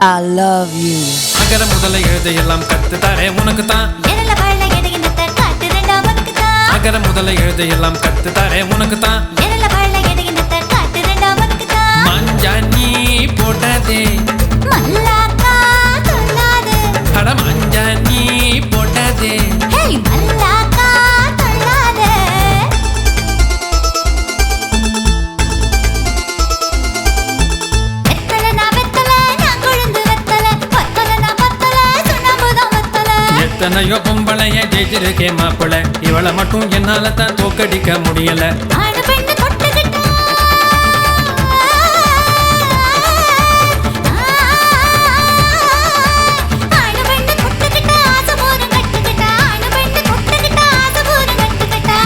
I love you. அகர முதல எழுத எல்லாம் கத்து தரேன் உனக்கு தான். அகர முதல எழுத எல்லாம் கத்து தரேன் உனக்கு தான். மஞ்சா நீ போட்டதே அட மஞ்சா நீ போட்டதே எத்தனையோ பொம்பளைய ஜெயிச்சிருக்கேன் மாப்பிள, இவளை மட்டும் என்னால தான் தோக்கடிக்க முடியல.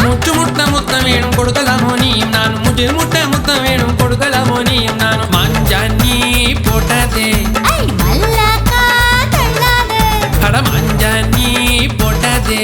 முட்டு முட்டை முத்தம் வேணும் கொடுக்கலாமோ நீயும் நானும், முட்டு முட்டை முத்தம் வேணும் கொடுக்கலாமோ நீயும் நானும். மஞ்சா நீ போட்டதே அட மஞ்சா நீ போட்டதே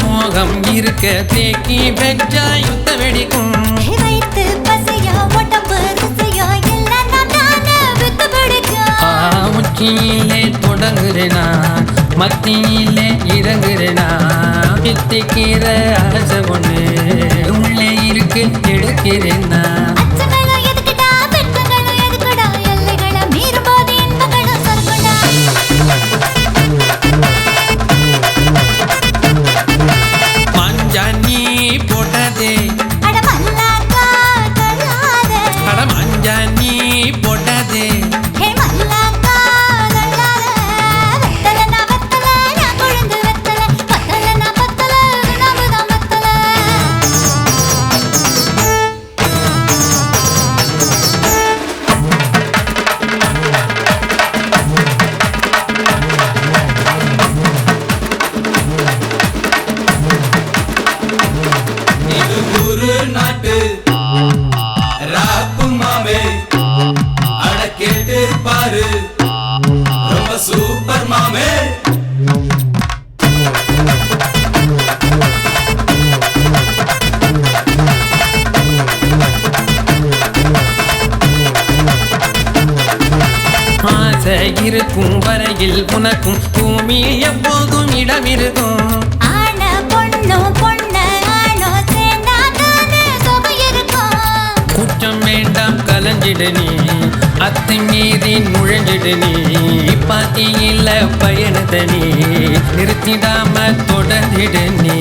மோகம் இருக்க தேக்கி வெச்சா யுத்த வெடிக்கும். உச்சியிலே தொடங்குறேனா மத்தியிலே இறங்குறேனா, பித்திக்கிற ஆசை ஒண்ணு உள்ளே இருக்கு எடுக்கிறேனா. நாட்டு ராப்பு மாமே அட கேட்டு பாரு ரொம்ப சூப்பர் மாமே. ஆசை இருக்கும் வரையில் உனக்கும் பூமி எப்போதும் இடம் இருக்கும். கலஞ்சிடு நீ அத்துமீறி நுழைஞ்சிடு நீ, பாத்தியில பயணத்தை நீ நிறுத்திடாம தொடர்ந்திடு நீ.